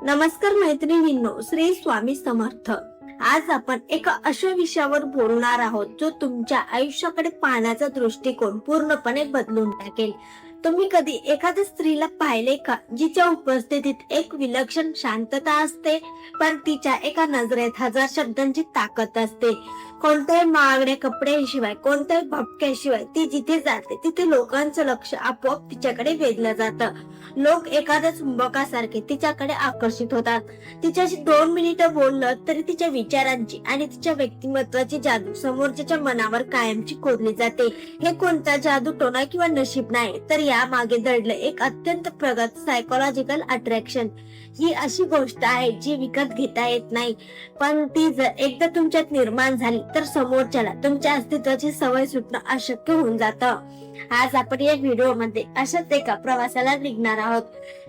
नमस्कार मैत्रिणींनो, श्री स्वामी समर्थ. आज आपण एका अशा विषयावर बोलणार आहोत जो तुमच्या आयुष्याकडे पाहण्याचा दृष्टिकोन पूर्णपणे बदलून टाकेल. तुम्ही कधी एखाद्या स्त्रीला पाहिले का जिच्या उपस्थितीत एक विलक्षण शांतता असते, पण तिच्या एका नजरेत हजार शब्दांची ताकद असते. कोणत्याही महागड्या कपड्यांशिवाय, कोणत्याही भपक्याशिवाय ती जिथे जाते तिथे लोकांचं लक्ष आपोआप तिच्याकडे वेधलं जातं. लोक एखाद्या चुंबकासारखे तिच्याकडे आकर्षित होतात. तिच्याशी 2 मिनिटं बोललं तरी तिच्या विचारांची आणि तिच्या व्यक्तिमत्वाची जादू समोरच्याच्या मनावर कायमची खोदली जाते. हे कोणता जादू टोना किंवा नशीब नाही, तर या मागे दडलं एक अत्यंत प्रगत सायकोलॉजिकल अट्रॅक्शन. ही अशी गोष्ट आहे जी विकत घेता येत नाही, पण ती जर एकदा तुमच्यात निर्माण झाली तर समोरच्याला तुमच्या अस्तित्वाची सवय सुटणं अशक्य होऊन जातं. आज आपण या व्हिडिओ मध्ये अशाच एका प्रवासाला निघणार आहोत,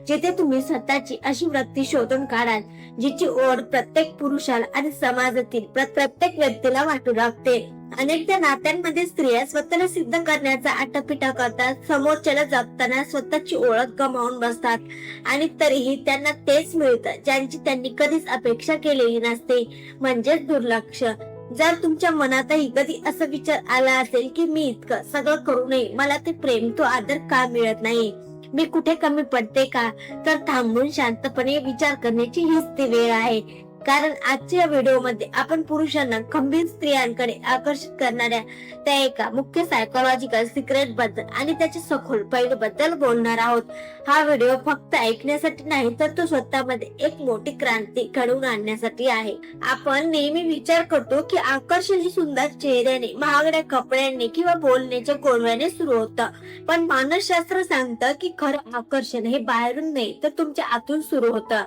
जिथे तुम्ही स्वतःची अशी वृत्ती शोधून काढाल जिची ओढ प्रत्येक पुरुषाला आणि समाजातील प्रत्येक व्यक्तीला वाटू लागते. अनेकदा नात्यांमध्ये स्त्रिया स्वतःला सिद्ध करण्याचा आटापिटा करतात, समोरच्याला जपताना स्वतःची ओळख गमावून बसतात आणि तरीही त्यांना तेच मिळतं ज्यांची त्यांनी कधीच अपेक्षा केलेली नसते, म्हणजेच दुर्लक्ष. जर तुमच्या मनातही कधी असा विचार आला असेल की मी इतकं सगळं करू नये, मला ते प्रेम, तो आदर का मिळत नाही, मी कुठे कमी पडते का, तर थांबून शांतपणे विचार करण्याची हीच ती वेळ आहे. कारण आजच्या व्हिडिओ मध्ये आपण पुरुषांना खंबीर स्त्रियांकडे आकर्षित करणाऱ्या त्या एका मुख्य सायकोलॉजिकल सिक्रेट बद्दल आणि त्याच्या सखोल पैलू बद्दल बोलणार आहोत. हा व्हिडिओ फक्त ऐकण्यासाठी नाही, तर तो स्वतःमध्ये एक मोठी क्रांती घडवून आणण्यासाठी आहे. आपण नेहमी विचार करतो की आकर्षण हे सुंदर चेहऱ्याने, महागड्या कपड्यांनी किंवा बोलण्याच्या गोडव्याने सुरू होतं, पण मानसशास्त्र सांगतं की खरं आकर्षण हे बाहेरून नाही तर तुमच्या आतून सुरू होतं.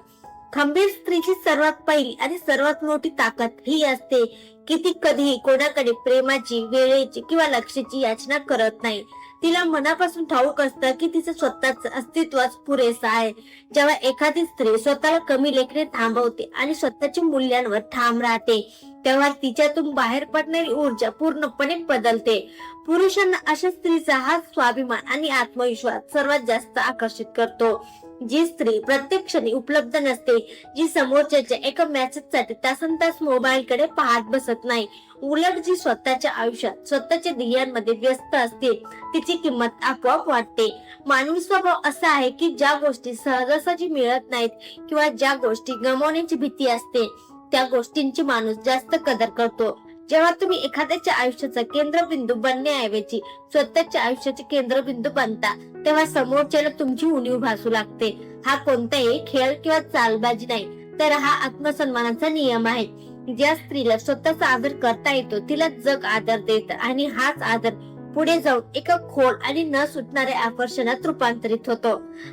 खंबीर स्त्रीची सर्वात पहिली आणि सर्वात मोठी ताकद ही असते की ती कधीही कोणाकडे प्रेमाची, वेळेची किंवा लक्षाची याचना करत नाही. तिला मनापासून ठाऊक असतं की तिचं स्वतःच अस्तित्वच पुरेसं आहे. जेव्हा एखादी स्त्री स्वतःला कमी लेखणे थांबवते आणि स्वतःच्या मूल्यांवर ठाम राहते, तेव्हा तिच्यातून बाहेर पडणारी ऊर्जा पूर्णपणे बदलते. पुरुषांना अशा स्त्रीचा हा स्वाभिमान आणि आत्मविश्वास सर्वात जास्त आकर्षित करतो. जी स्त्री प्रत्येक क्षणी उपलब्ध नसते, जी समोरच्याच्या एका मेसेजसाठी तासनतास मोबाईल कडे पाहत बसत नाही, उलट जी स्वतःच्या आयुष्यात स्वतःच्या ध्येयांमध्ये व्यस्त असते, तिची किंमत आपोआप वाटते. मानवी स्वभाव असा आहे की ज्या गोष्टी सहजासहजी मिळत नाहीत किंवा ज्या गोष्टी गमावण्याची भीती असते, त्या गोष्टींची माणूस जास्त कदर करतो. जेव्हा तुम्ही एखाद्याच्या आयुष्याचा केंद्रबिंदू बनण्याऐवजी स्वतःच्या आयुष्याचे केंद्रबिंदू बनता, तेव्हा समोरच्याला तुमची उणीव भासू लागते. हा कोणताही खेळ किंवा चालबाजी नाही, तर हा आत्मसन्मानाचा नियम आहे. ज्या स्त्रीला स्वतःचा आदर करता येतो तिला जग आदर देत आणि हाच आदर पुढे जाऊन एका खोल आणि न सुटणाऱ्या आकर्षणात रूपांतरित होतो.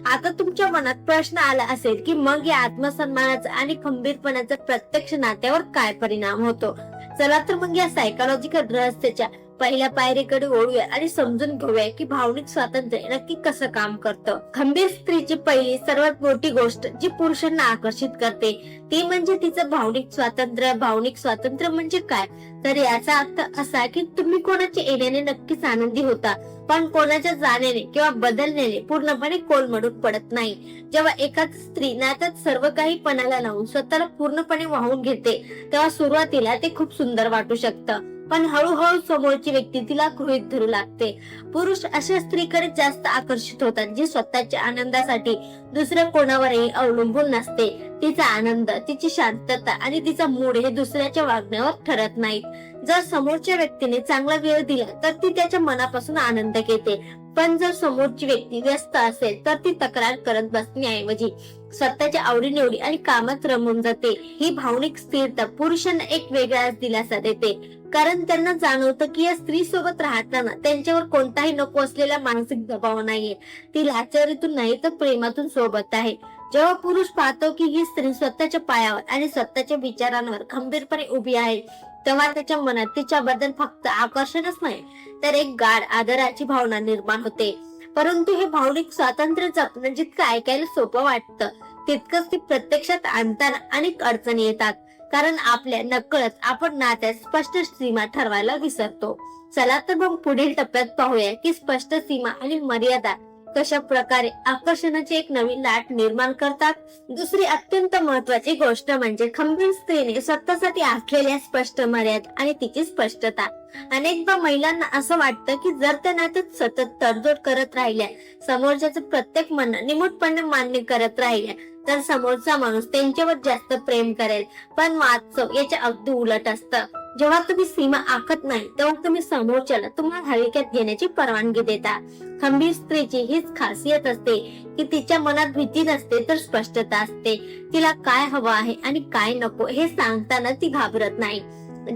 आता तुमच्या मनात प्रश्न आला असेल की मग या आत्मसन्मानाचा आणि खंबीरपणाचा प्रत्यक्ष नात्यावर काय परिणाम होतो. चला तर मग या सायकोलॉजिकल रहस्याच्या पहिल्या पायरीकडे ओढूया आणि समजून घेऊया की भावनिक स्वातंत्र्य नक्की कसं काम करतं. खंबीर स्त्रीची पहिली सर्वात मोठी गोष्ट जी पुरुषांना आकर्षित करते ती म्हणजे तिचं भावनिक स्वातंत्र्य. भावनिक स्वातंत्र्य म्हणजे काय, तर याचा अर्थ असा की तुम्ही कोणाच्या येण्याने नक्कीच आनंदी होता, पण कोणाच्या जाण्याने किंवा बदलण्याने पूर्णपणे कोलमडून पडत नाही. जेव्हा एखादी स्त्री नात्यात सर्व काही पणाला लावून स्वतःला पूर्णपणे वाहून घेते, तेव्हा सुरुवातीला ते खूप सुंदर वाटू शकतं, पण हळूहळू समोरची व्यक्ती तिला गृहीत धरू लागते. पुरुष अशा स्त्रीकडे जास्त आकर्षित होतात जी स्वतःच्या आनंदासाठी दुसऱ्या कोणावरही अवलंबून नसते. तिचा आनंद, तिची शांतता आणि तिचा मूड हे दुसऱ्याच्या वागण्यावर ठरत नाहीत. जर समोरच्या व्यक्तीने चांगला वेळ दिला तर ती त्याच्या मनापासून आनंद घेते, पण जर समोरची व्यक्ती व्यस्त असेल तर ती तक्रार करत बसण्याऐवजी स्वतःच्या आवडीनिवडी आणि कामात रमून जाते. ही भावनिक स्थिरता पुरुषांना एक वेगळाच दिलासा देते, कारण त्यांना जाणवतं की या स्त्री सोबत राहताना त्यांच्यावर कोणताही नको असलेला मानसिक दबाव नाहीये, ती लाचारीतून नाही तर प्रेमातून सोबत आहे. जेव्हा पुरुष पाहतो की ही स्त्री स्वतःच्या पायावर आणि स्वतःच्या विचारांवर खंबीरपणे उभी आहे, तेव्हा त्याच्या मनात तिच्याबद्दल फक्त आकर्षणच नाही तर एक गाढ आदराची भावना निर्माण होते. परंतु हे भावनिक स्वातंत्र्य जपणं जितकं ऐकायला सोपं वाटतं, तितकंच ती प्रत्यक्षात आणताना अनेक अडचणी येतात, कारण आपल्या नकळत आपण नात्यात स्पष्ट सीमा ठरवायला विसरतो. चला तर मग पुढील टप्प्यात पाहूया की स्पष्ट सीमा आणि मर्यादा कशा प्रकारे आकर्षणाची एक नवीन लाट निर्माण करतात. दुसरी अत्यंत महत्वाची गोष्ट म्हणजे खंबीर स्त्रीने स्वतःसाठी आखलेल्या स्पष्ट मर्यादा आणि तिची स्पष्टता. अनेकदा महिलांना असं वाटतं की जर त्या नात्यात सतत तडजोड करत राहिल्या, समोरच्याचं प्रत्येक म्हणणं निमूटपणे मान्य करत राहिल्या, तर समोरचा माणूस त्यांच्यावर जास्त प्रेम करेल. पण वास्तव याच्या अगदी उलट असतं. जेव्हा तुम्ही सीमा आखत नाही तेव्हा तुम्ही समोरच्याला तुम्हाला हलक्यात घेण्याची परवानगी देता. खंबीर स्त्रीची हीच खासियत असते की तिच्या मनात भीती नसते तर स्पष्टता असते. तिला काय हवं आहे आणि काय नको हे सांगताना ती घाबरत नाही.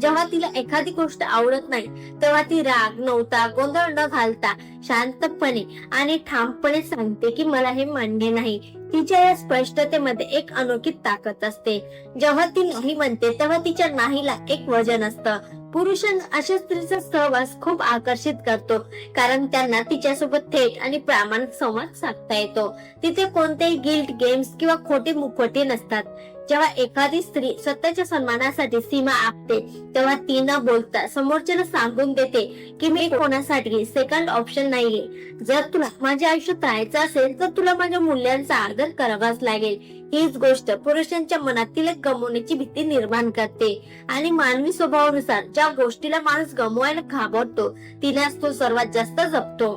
जेव्हा तिला एखादी गोष्ट आवडत नाही तेव्हा ती राग नव्हता गोंधळ न घालता शांतपणे आणि ठामपणे सांगते की मला हे मान्य नाही. तिच्या या स्पष्टतेमध्ये एक अनोखी ताकद असते. जेव्हा ती नाही म्हणते तेव्हा तिच्या नाहीला एक वजन असतं. पुरुषांना अशा स्त्रीचा सहवास खूप आकर्षित करतो, कारण त्यांना तिच्यासोबत थेट आणि प्रामाणिक संवाद साधता येतो. तिथे कोणतेही गिल्ट गेम्स किंवा खोटे मुखवटे नसतात. जेव्हा एखादी स्त्री स्वतःच्या सन्मानासाठी सीमा आखते तेव्हा ती न बोलता समोरच्याला सांगून देते की मी कोणासाठी सेकंड ऑप्शन नाहीये. जर तुला माझ्या आयुष्यात राहायचं असेल तर तुला माझ्या मूल्यांचा आदर करावाच लागेल. हीच गोष्ट पुरुषांच्या मनात तिला गमवण्याची भीती निर्माण करते आणि मानवी स्वभावानुसार ज्या गोष्टीला माणूस गमवायला घाबरतो तिलाच तो सर्वात जास्त जपतो.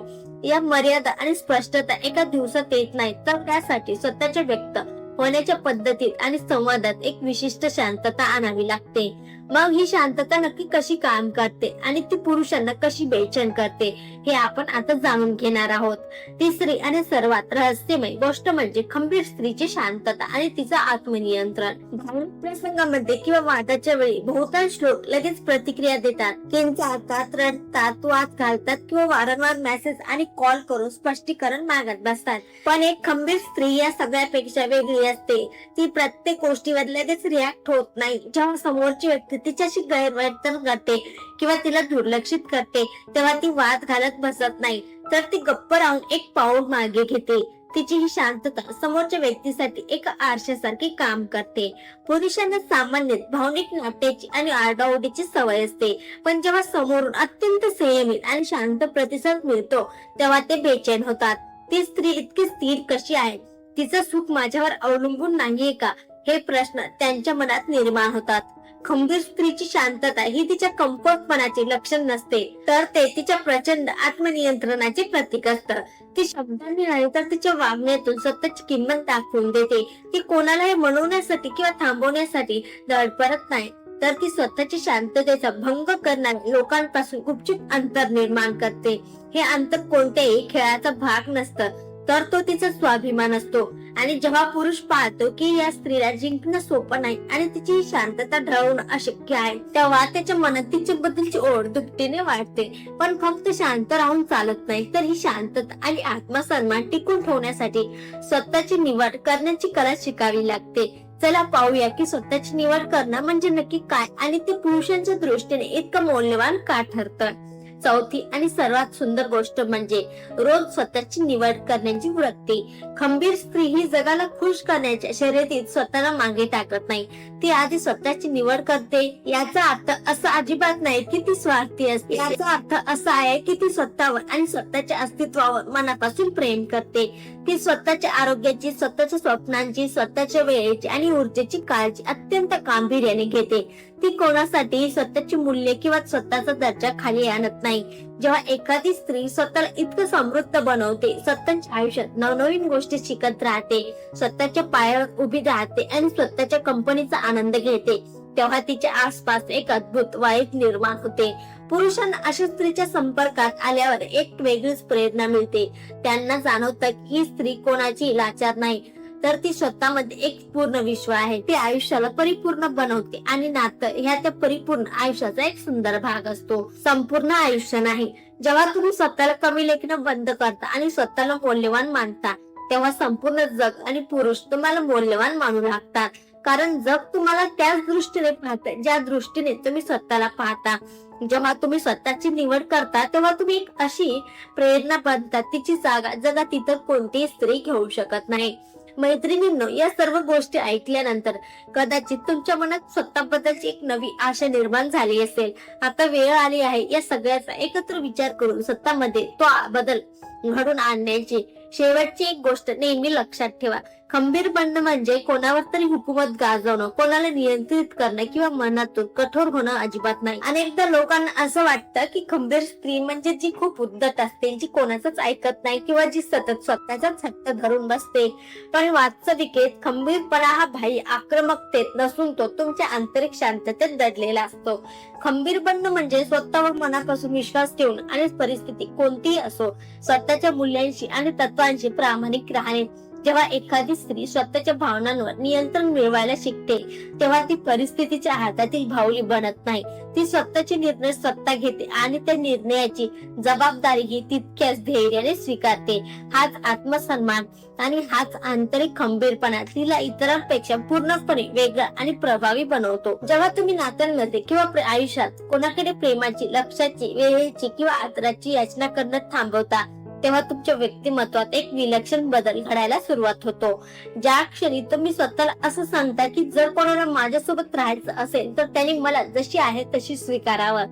या मर्यादा आणि स्पष्टता एका दिवसात येत नाही, तर त्यासाठी स्वतःच्या व्यक्त होण्याच्या पद्धतीत आणि संवादात एक विशिष्ट शांतता आणावी लागते. मग ही शांतता नक्की कशी काम करते आणि ती पुरुषांना कशी बेचैन करते हे आपण आता जाणून घेणार आहोत. तिसरी आणि सर्वात रहस्यमय गोष्ट म्हणजे खंबीर स्त्रीची शांतता आणि तिचं आत्मनियंत्रण. भावनिक प्रसंगामध्ये किंवा वादाच्या वेळी बहुतांश लोक लगेच प्रतिक्रिया देतात, किंचाळतात, रडतात, वाद घालतात किंवा वारंवार मेसेज आणि कॉल करून स्पष्टीकरण मागत बसतात. पण एक खंबीर स्त्री या सगळ्यापेक्षा वेगळी असते. ती प्रत्येक गोष्टीवर लगेच रिॲक्ट होत नाही. जेव्हा समोरची व्यक्ती तिच्याशी गैरवर्तन करते किंवा तिला दुर्लक्षित करते तेव्हा ती वाद घालत बसत नाही, तर ती गप्प राहून एक पाऊल मागे घेते. तिची ही शांतता समोरच्या व्यक्तीसाठी एक आरशासारखी काम करते. पुरुषांना सामान्यत भावनिक नाट्याची आणि आरडाओरडीची सवय असते, पण जेव्हा समोरून अत्यंत संयमित आणि शांत प्रतिसाद मिळतो तेव्हा ते बेचैन होतात. ती स्त्री इतकी स्थिर कशी आहे? तिचं सुख माझ्यावर अवलंबून नाहीये का? हे प्रश्न त्यांच्या मनात निर्माण होतात. खंबीर स्त्रीची शांतता ही तिच्या कमकुवतपणाचे लक्षण नसते, तर ते तिच्या प्रचंड आत्मनियंत्रणाचे प्रतीक असतं. ती शब्दांनी नाही तर तिच्या वागण्यातून स्वतःची किंमत दाखवून देते. ती कोणालाही मनवण्यासाठी किंवा थांबवण्यासाठी धडपडत नाही, तर ती स्वतःच्या शांततेचा भंग करणाऱ्या लोकांपासून गुपचूप अंतर निर्माण करते. हे अंतर कोणत्याही खेळाचा भाग नसतं, तर तो तिचा स्वाभिमान असतो. आणि जेव्हा पुरुष पाहतो की या स्त्रीला जिंकणं सोपं नाही आणि तिची शांतता ढळवणं अशक्य आहे, तेव्हा त्याच्या मनात तिच्याबद्दलची ओढ दुपटीने वाढते. पण फक्त शांत राहून चालत नाही, तर ही शांतता आणि आत्मसन्मान टिकून ठेवण्यासाठी स्वतःची निवड करण्याची कला शिकावी लागते. चला पाहूया की स्वतःची निवड करणं म्हणजे नक्की काय आणि ते पुरुषांच्या दृष्टीने इतकं मौल्यवान का ठरतं. चौथी आणि सर्वात सुंदर गोष्ट म्हणजे रोज स्वतःची निवड करण्याची वृत्ती. खंबीर स्त्री ही जगाला खुश करण्याच्या शर्यतीत स्वतःला मागे टाकत नाही. ती आधी स्वतःची निवड करते. याचा अर्थ असा अजिबात नाही की ती स्वार्थी असते. याचा अर्थ असा आहे की ती स्वतःवर आणि स्वतःच्या अस्तित्वावर मनापासून प्रेम करते. ती स्वतःच्या आरोग्याची, स्वतःच्या स्वप्नांची, स्वतःच्या वेळेची आणि ऊर्जेची काळजी अत्यंत गांभीर्याने घेते. ती कोणासाठी स्वतःची मूल्य किंवा स्वतःचा दर्जा खाली आणत नाही. जेव्हा एखादी स्त्री स्वतःला इतकं समृद्ध बनवते, स्वतःच्या आयुष्यात नवनवीन गोष्टी शिकत राहते, स्वतःच्या पायावर उभी राहते आणि स्वतःच्या कंपनीचा आनंद घेते, तेव्हा तिच्या आसपास एक अद्भुत वाईब निर्माण होते. पुरुषांना अशा स्त्रीच्या संपर्कात आल्यावर एक वेगळीच प्रेरणा मिळते. त्यांना जाणवतं की ही स्त्री कोणाची लाचार नाही, तर ती स्वतःमध्ये एक पूर्ण विश्व आहे. ती आयुष्याला परिपूर्ण बनवते आणि नातं ह्या त्या परिपूर्ण आयुष्याचा एक सुंदर भाग असतो, संपूर्ण आयुष्य नाही. जेव्हा तुम्ही स्वतःला कमी लेखणं बंद करता आणि स्वतःला मौल्यवान मानता, तेव्हा संपूर्ण जग आणि पुरुष तुम्हाला मौल्यवान मानू लागतात. कारण जग तुम्हाला त्याच दृष्टीने पाहतं ज्या दृष्टीने तुम्ही स्वतःला पाहता. जेव्हा तुम्ही स्वतःची निवड करता तेव्हा तुम्ही एक अशी प्रेरणा बनता तिची जागा जगात इतर कोणतीही स्त्री घेऊ शकत नाही. मैत्रिणींनो, या सर्व गोष्टी ऐकल्यानंतर कदाचित तुमच्या मनात स्वतःबद्दलची एक नवी आशा निर्माण झाली असेल. आता वेळ आली आहे या सगळ्याचा एकत्र विचार करून स्वतःमध्ये तो बदल घडून आणण्याची. शेवटची एक गोष्ट नेहमी लक्षात ठेवा, खंबीर बनणं म्हणजे कोणावर तरी हुकूमत गाजवणं, कोणाला नियंत्रित करणं किंवा मनातून कठोर होणं अजिबात नाही. अनेकदा लोकांना असं वाटतं की खंबीर स्त्री म्हणजे जी खूप उद्धट असते, जी कोणाचंच ऐकत नाही किंवा जी सतत स्वतःचाच हट्ट धरून बसते. पण वास्तविकेत खंबीरपणा हा बाह्य आक्रमकतेत नसून तो तुमच्या आंतरिक शांततेत दडलेला असतो. खंबीर बनणं म्हणजे स्वतःवर मनापासून विश्वास ठेवून आणि परिस्थिती कोणतीही असो स्वतःच्या मूल्यांशी आणि तत्वांशी प्रामाणिक राहणे. जेव्हा एखादी स्त्री स्वतःच्या भावनांवर नियंत्रण मिळवायला शिकते, तेव्हा ती परिस्थितीच्या हातातील भावली बनत नाही. ती स्वतःचे निर्णय स्वतः घेते आणि त्या निर्णयाची जबाबदारीही तितक्याच धैर्याने स्वीकारते. हाच आत्मसन्मान आणि हाच आंतरिक खंबीरपणा तिला इतरांपेक्षा पूर्णपणे वेगळा आणि प्रभावी बनवतो. जेव्हा तुम्ही नात्यांमध्ये किंवा आयुष्यात कोणाकडे प्रेमाची, लक्षाची, वेळेची किंवा आदराची याचना करणं थांबवता, तेव्हा तुमच्या व्यक्तिमत्वात एक विलक्षण बदल घडायला सुरुवात होतो. ज्या क्षणी तुम्ही स्वतःला असं सांगता की जर कोणाला माझ्यासोबत राहायचं असेल तर त्यांनी मला जशी आहे तशी स्वीकारावं,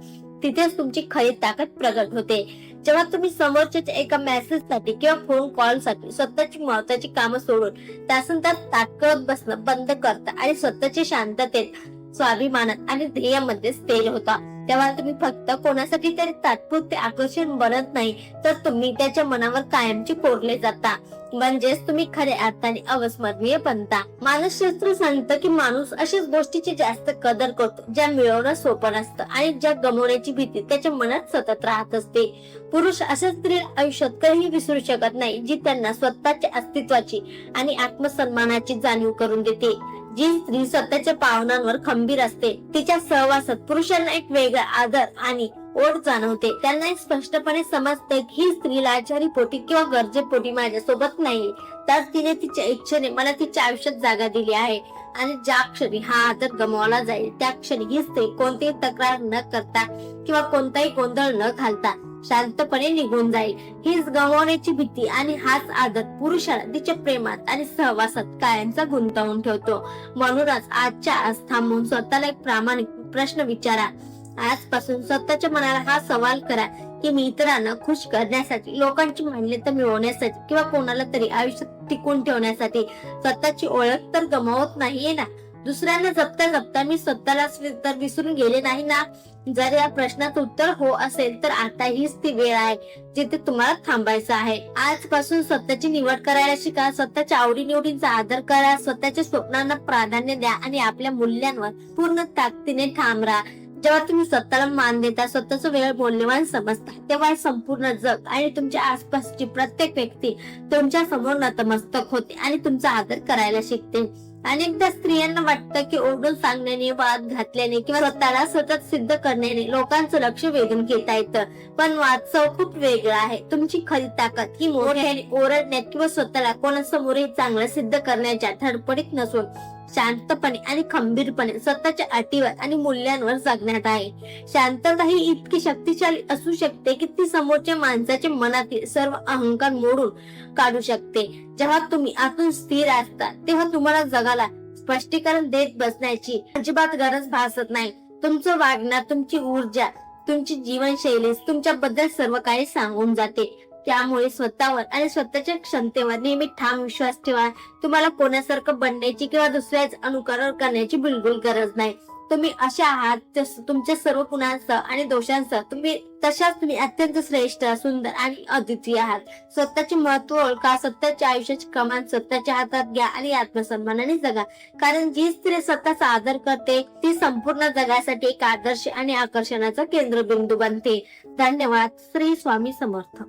तिथेच तुमची खरी ताकद प्रगट होते. जेव्हा तुम्ही समोरच्या एका मेसेजसाठी किंवा फोन कॉलसाठी स्वतःची महत्वाची कामं सोडून तासंतास ताट करत बसणं बंद करता आणि स्वतःच्या शांततेत, स्वाभिमानात आणि ध्येयामध्ये स्थिर होता, तेव्हा तुम्ही फक्त कोणासाठी तरी तात्पुरते आकर्षण बनत नाही, तर तुम्ही त्याच्या मनावर कायमचे कोरले जाता. म्हणजेच तुम्ही खऱ्या अर्थाने अविस्मरणीय बनता. मानसशास्त्र सांगतं की माणूस अशाच गोष्टीची जास्त कदर करतो ज्या मिळवणं सोपं नसतं आणि ज्या गमवण्याची भीती त्याच्या मनात सतत राहत असते. पुरुष अशा स्त्री आयुष्यात कधीही विसरू शकत नाही जी त्यांना स्वतःच्या अस्तित्वाची आणि आत्मसन्मानाची जाणीव करून देते. जी स्त्री स्वतःच्या भावनांवर खंबीर असते, तिच्या सहवासात पुरुषांना एक वेगळा आदर आणि ओढ जाणवते. त्यांना एक स्पष्टपणे समजते की ही स्त्री लाचारी पोटी किंवा गरजेपोटी माझ्यासोबत नाही, तर तिने तिच्या इच्छेने मला तिच्या आयुष्यात जागा दिली आहे. आणि ज्या क्षणी हा आदर गमावला जाईल त्या क्षणी ही स्त्री कोणतीही तक्रार न करता किंवा कोणताही गोंधळ न घालता शांतपणे निघून जाईल. हीच गमावण्याची भीती आणि हाच आदर पुरुषाला तिच्या प्रेमात आणि सहवासात कायमचा गुंतवून ठेवतो. म्हणूनच आजच्या आज थांबून स्वतःला एक प्रामाणिक प्रश्न विचारा. आजपासून स्वतःच्या मनाला हा सवाल करा की मी इतरांना खुश करण्यासाठी, लोकांची मान्यता मिळवण्यासाठी किंवा कोणाला तरी आयुष्यात टिकून ठेवण्यासाठी स्वतःची ओळख तर गमावत नाहीये ना? दुसऱ्यांना जपता जपता मी स्वतःला तर विसरून गेले नाही ना? जर या प्रश्नाचं उत्तर हो असेल तर आता हीच ती वेळ आहे जिथे तुम्हाला थांबायचं आहे. आजपासून स्वतःची निवड करायला शिका, स्वतःच्या आवडीनिवडींचा आदर करा, स्वतःच्या स्वप्नांना प्राधान्य द्या आणि आपल्या मूल्यांवर पूर्ण ताकदीने ठाम राहा. जेव्हा तुम्ही स्वतःला मान देता, स्वतःचा वेळ मौल्यवान समजता, तेव्हा संपूर्ण जग आणि तुमच्या आसपासची प्रत्येक व्यक्ती तुमच्या समोर नतमस्तक होते आणि तुमचा आदर करायला शिकते. अनेकदा स्त्रियांना वाटतं की ओरडून सांगण्याने, वाद घातल्याने किंवा स्वतःला सतत सिद्ध करण्याने लोकांचं लक्ष वेधून घेता येतं. पण वास्तव खूप वेगळं आहे. तुमची खरी ताकद ही मोठ्याने ओरडण्यात किंवा स्वतःला कोणासमोरही चांगलं सिद्ध करण्याच्या धडपडीत नसून शांतपणे आणि खंबीरपणे स्वतःच्या अटीवर आणि मूल्यांवर जगण्यात आहे. शांतता ही इतकी शक्तिशाली असू शकते की ती समोरच्या माणसाच्या मनातील सर्व अहंकार मोडून काढू शकते. जेव्हा तुम्ही आतून स्थिर असता तेव्हा तुम्हाला जगाला स्पष्टीकरण देत बसण्याची अजिबात गरज भासत नाही. तुमचं वागणं, तुमची ऊर्जा, तुमची जीवनशैली तुमच्याबद्दल सर्व काही सांगून जाते. त्यामुळे स्वतःवर आणि स्वतःच्या क्षमतेवर नेहमी ठाम विश्वास ठेवा. तुम्हाला कोणासारखं बनण्याची किंवा दुसऱ्याच अनुकरण करण्याची बिलकुल गरज नाही. तुम्ही अशा आहात तुमच्या सर्व गुणांसह आणि दोषांसह तुम्ही अत्यंत श्रेष्ठ, सुंदर आणि अद्वितीय आहात. स्वतःचे महत्व ओळखा, स्वतःच्या आयुष्याची कमान स्वतःच्या हातात घ्या आणि आत्मसन्मानाने जगा. कारण जी स्त्री स्वतःचा आदर करते ती संपूर्ण जगासाठी एक आदर्श आणि आकर्षणाचा केंद्रबिंदू बनते. धन्यवाद. श्री स्वामी समर्थ.